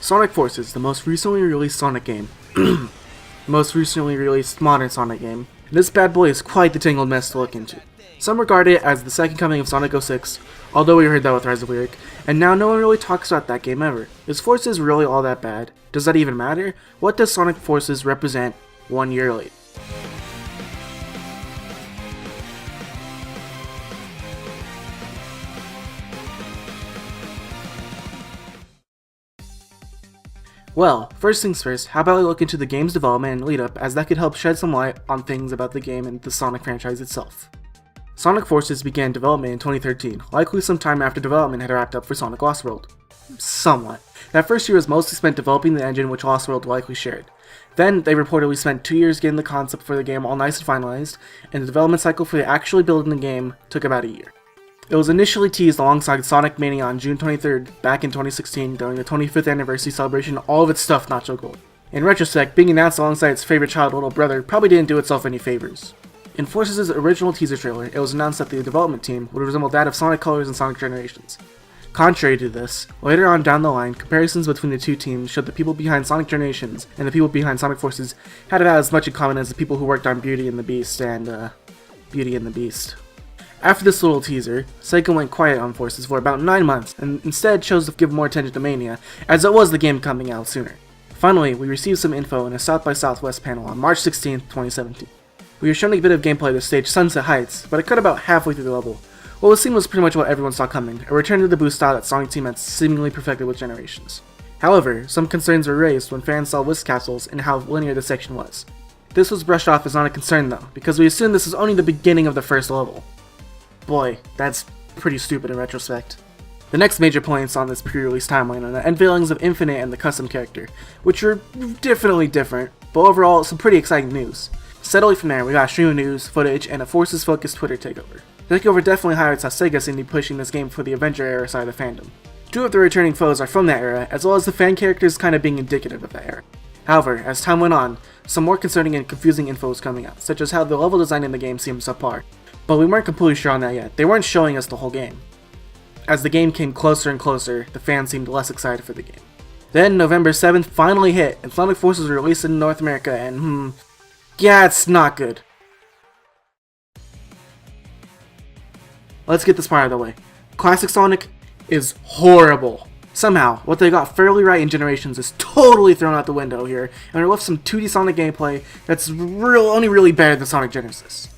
Sonic Forces, the most recently released Sonic game. Most recently released modern Sonic game. This bad boy is quite the tangled mess to look into. Some regard it as the second coming of Sonic 06, although we heard that with Rise of Lyric, and now no one really talks about that game ever. Is Forces really all that bad? Does that even matter? What does Sonic Forces represent 1 year late? Well, first things first, how about we look into the game's development and lead up, as that could help shed some light on things about the game and the Sonic franchise itself. Sonic Forces began development in 2013, likely sometime after development had wrapped up for Sonic Lost World. Somewhat. That first year was mostly spent developing the engine which Lost World likely shared. Then, they reportedly spent 2 years getting the concept for the game all nice and finalized, and the development cycle for actually building the game took about a year. It was initially teased alongside Sonic Mania on June 23rd, back in 2016, during the 25th anniversary celebration, all of its stuff not so gold. In retrospect, being announced alongside its favorite child, little brother, probably didn't do itself any favors. In Forces' original teaser trailer, it was announced that the development team would resemble that of Sonic Colors and Sonic Generations. Contrary to this, later on down the line, comparisons between the two teams showed the people behind Sonic Generations and the people behind Sonic Forces had about as much in common as the people who worked on Beauty and the Beast and, Beauty and the Beast. After this little teaser, Sega went quiet on Forces for about 9 months, and instead chose to give more attention to Mania, as it was the game coming out sooner. Finally, we received some info in a South by Southwest panel on March 16th, 2017. We were shown a bit of gameplay of the stage Sunset Heights, but it cut about halfway through the level. What was seen was pretty much what everyone saw coming, a return to the boost style that Sonic Team had seemingly perfected with Generations. However, some concerns were raised when fans saw Whisk Castles and how linear the section was. This was brushed off as not a concern though, because we assumed this was only the beginning of the first level. Boy, that's pretty stupid in retrospect. The next major points on this pre-release timeline are the unveilings of Infinite and the custom character, which were definitely different, but overall some pretty exciting news. Steadily from there, we got a stream of news, footage, and a Forces-focused Twitter takeover. The takeover definitely highlights how Sega seemed to be pushing this game for the Avenger era side of the fandom. 2 of the returning foes are from that era, as well as the fan characters kind of being indicative of that era. However, as time went on, some more concerning and confusing info was coming out, such as how the level design in the game seemed subpar. But we weren't completely sure on that yet. They weren't showing us the whole game. As the game came closer and closer, the fans seemed less excited for the game. Then November 7th finally hit, and Sonic Forces was released in North America, and yeah, it's not good. Let's get this part out of the way. Classic Sonic is horrible. Somehow, what they got fairly right in Generations is totally thrown out the window here, and they're left some 2D Sonic gameplay that's only really better than Sonic Genesis.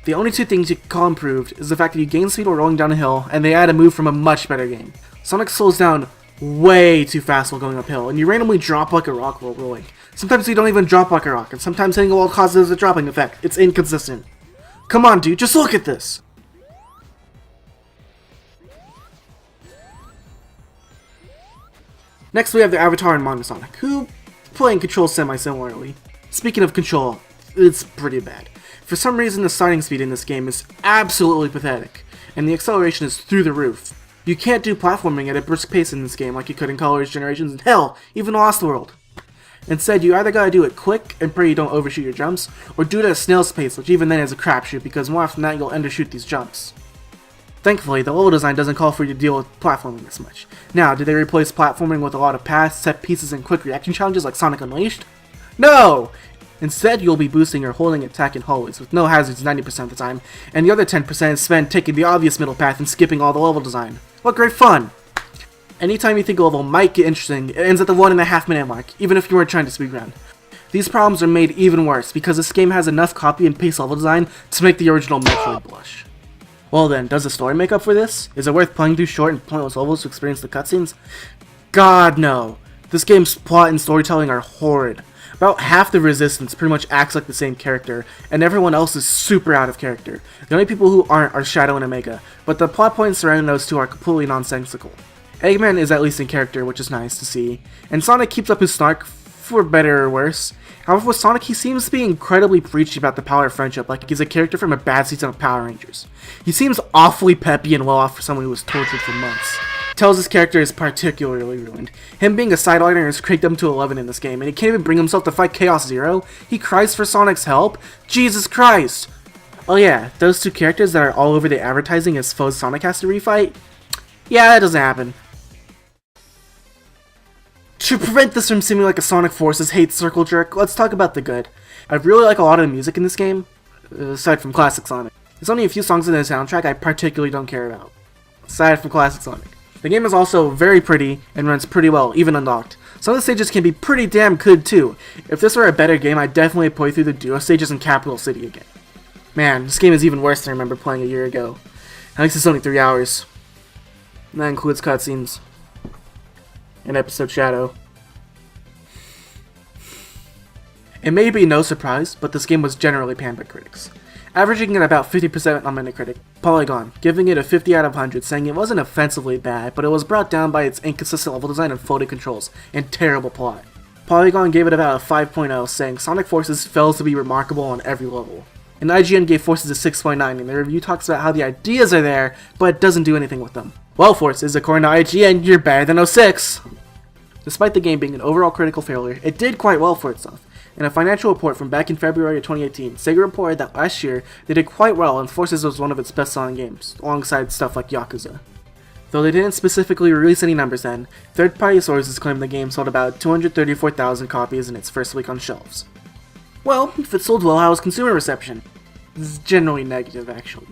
The only 2 things you can call improved is the fact that you gain speed while rolling down a hill, and they add a move from a much better game. Sonic slows down way too fast while going uphill, and you randomly drop like a rock while rolling. Sometimes you don't even drop like a rock, and sometimes hitting a wall causes a dropping effect. It's inconsistent. Come on, dude, just look at this! Next we have the Avatar and Manga Sonic, who play and control semi-similarly. Speaking of control, it's pretty bad. For some reason the starting speed in this game is absolutely pathetic, and the acceleration is through the roof. You can't do platforming at a brisk pace in this game like you could in Colors, Generations, and hell, even Lost World. Instead, you either gotta do it quick and pray you don't overshoot your jumps, or do it at a snail's pace, which even then is a crapshoot because more often than not you'll undershoot these jumps. Thankfully, the level design doesn't call for you to deal with platforming this much. Now, did they replace platforming with a lot of paths, set pieces, and quick reaction challenges like Sonic Unleashed? No! Instead, you'll be boosting or holding attack in hallways, with no hazards 90% of the time, and the other 10% is spent taking the obvious middle path and skipping all the level design. What great fun! Anytime you think a level might get interesting, it ends at the 1.5 minute mark, even if you weren't trying to speedrun. These problems are made even worse, because this game has enough copy and paste level design to make the original Metroid blush. Well then, does the story make up for this? Is it worth playing through short and pointless levels to experience the cutscenes? God no! This game's plot and storytelling are horrid. About half the Resistance pretty much acts like the same character, and everyone else is super out of character. The only people who aren't are Shadow and Omega, but the plot points surrounding those two are completely nonsensical. Eggman is at least in character, which is nice to see, and Sonic keeps up his snark, for better or worse. However, with Sonic, he seems to be incredibly preachy about the power of friendship, like he's a character from a bad season of Power Rangers. He seems awfully peppy and well off for someone who was tortured for months. Tells his character is particularly ruined. Him being a sideliner is cranked up to 11 in this game, and he can't even bring himself to fight Chaos Zero. He cries for Sonic's help? Jesus Christ! Oh yeah, those 2 characters that are all over the advertising as foes Sonic has to refight? Yeah, that doesn't happen. To prevent this from seeming like a Sonic Forces hate circle jerk, let's talk about the good. I really like a lot of the music in this game, aside from classic Sonic. There's only a few songs in the soundtrack I particularly don't care about, aside from classic Sonic. The game is also very pretty and runs pretty well, even unlocked. Some of the stages can be pretty damn good too. If this were a better game, I'd definitely play through the duo stages in Capital City again. Man, this game is even worse than I remember playing a year ago. At least it's only 3 hours. And that includes cutscenes. And episode Shadow. It may be no surprise, but this game was generally panned by critics. Averaging at about 50% on Metacritic, Polygon, giving it a 50 out of 100, saying it wasn't offensively bad, but it was brought down by its inconsistent level design and floating controls, and terrible plot. Polygon gave it about a 5.0, saying Sonic Forces fails to be remarkable on every level. And IGN gave Forces a 6.9, and the review talks about how the ideas are there, but it doesn't do anything with them. Well, Forces, according to IGN, you're better than 06! Despite the game being an overall critical failure, it did quite well for itself. In a financial report from back in February of 2018, Sega reported that last year they did quite well and Forces was one of its best-selling games, alongside stuff like Yakuza. Though they didn't specifically release any numbers then, third-party sources claim the game sold about 234,000 copies in its first week on shelves. Well, if it sold well, how was consumer reception? This is generally negative, actually.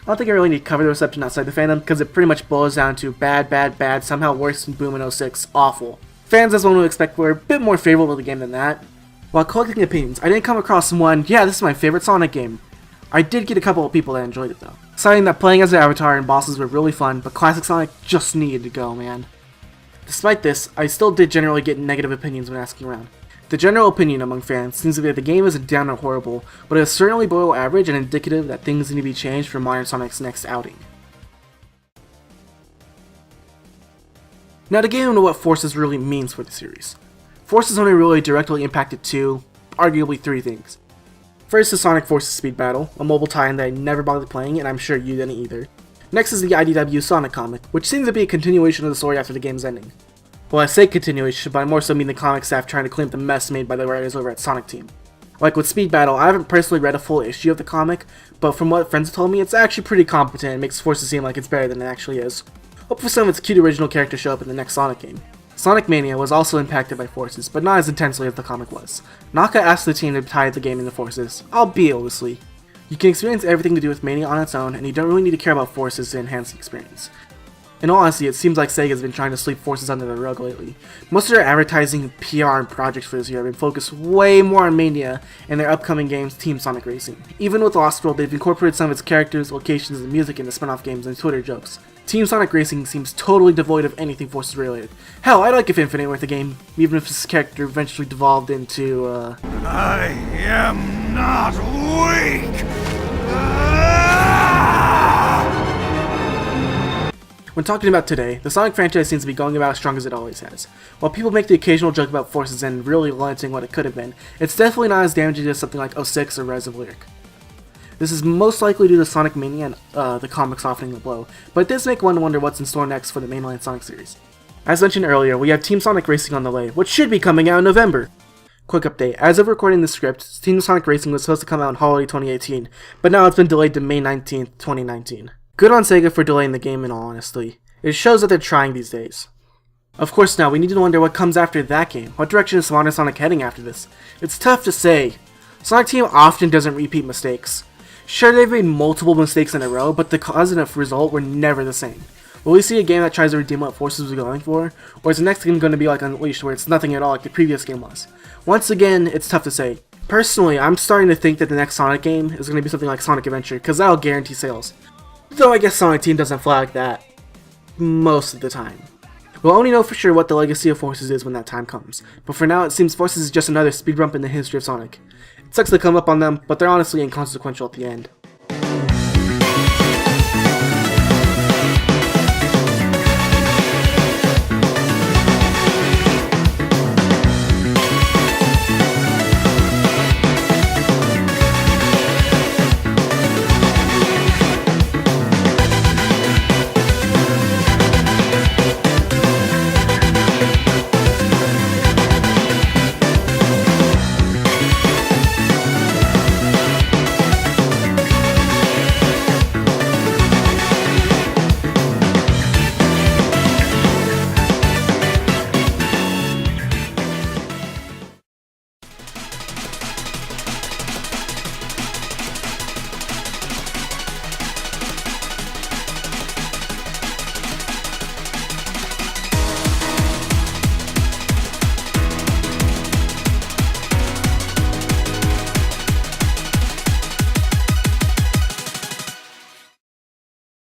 I don't think I really need to cover the reception outside the fandom, because it pretty much boils down to bad, bad, bad, somehow worse than Boom in 06, awful. Fans, as one would expect, were a bit more favorable to the game than that. While collecting opinions, I didn't come across one, yeah, this is my favorite Sonic game. I did get a couple of people that enjoyed it though, citing that playing as an avatar and bosses were really fun, but classic Sonic just needed to go, man. Despite this, I still did generally get negative opinions when asking around. The general opinion among fans seems to be that the game isn't down or horrible, but it is certainly below average and indicative that things need to be changed for modern Sonic's next outing. Now to get into what Forces really means for the series. Forces only really directly impacted two, arguably three things. First is Sonic Forces Speed Battle, a mobile tie-in that I never bothered playing and I'm sure you didn't either. Next is the IDW Sonic comic, which seems to be a continuation of the story after the game's ending. Well, I say continuation, but I more so mean the comic staff trying to clean up the mess made by the writers over at Sonic Team. Like with Speed Battle, I haven't personally read a full issue of the comic, but from what friends have told me, it's actually pretty competent and makes Forces seem like it's better than it actually is. Hope for some of its cute original characters show up in the next Sonic game. Sonic Mania was also impacted by Forces, but not as intensely as the comic was. Naka asked the team to tie the game into Forces, albeit loosely. You can experience everything to do with Mania on its own, and you don't really need to care about Forces to enhance the experience. In all honesty, it seems like Sega's been trying to sweep Forces under the rug lately. Most of their advertising, PR, and projects for this year have been focused way more on Mania and their upcoming games, Team Sonic Racing. Even with Lost World, they've incorporated some of its characters, locations, and music into spin-off games and Twitter jokes. Team Sonic Racing seems totally devoid of anything Forces related. Hell, I'd like if Infinite were the game, even if this character eventually devolved into, I am not weak! When talking about today, the Sonic franchise seems to be going about as strong as it always has. While people make the occasional joke about Forces and really limiting what it could have been, it's definitely not as damaging as something like 06 or Rise of Lyric. This is most likely due to Sonic Mania and the comic softening the blow, but it does make one wonder what's in store next for the mainline Sonic series. As mentioned earlier, we have Team Sonic Racing on the way, which should be coming out in November! Quick update, as of recording this script, Team Sonic Racing was supposed to come out in holiday 2018, but now it's been delayed to May 19th, 2019. Good on Sega for delaying the game in all honesty. It shows that they're trying these days. Of course now, we need to wonder what comes after that game. What direction is modern Sonic heading after this? It's tough to say. Sonic Team often doesn't repeat mistakes. Sure, they've made multiple mistakes in a row, but the cause and result were never the same. Will we see a game that tries to redeem what Forces was going for? Or is the next game going to be like Unleashed, where it's nothing at all like the previous game was? Once again, it's tough to say. Personally, I'm starting to think that the next Sonic game is going to be something like Sonic Adventure, because that'll guarantee sales. Though I guess Sonic Team doesn't fly like that most of the time. We'll only know for sure what the legacy of Forces is when that time comes, but for now it seems Forces is just another speed bump in the history of Sonic. It sucks to come up on them, but they're honestly inconsequential at the end.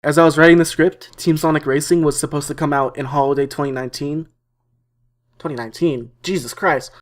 As I was writing the script, Team Sonic Racing was supposed to come out in holiday 2019. 2019? Jesus Christ.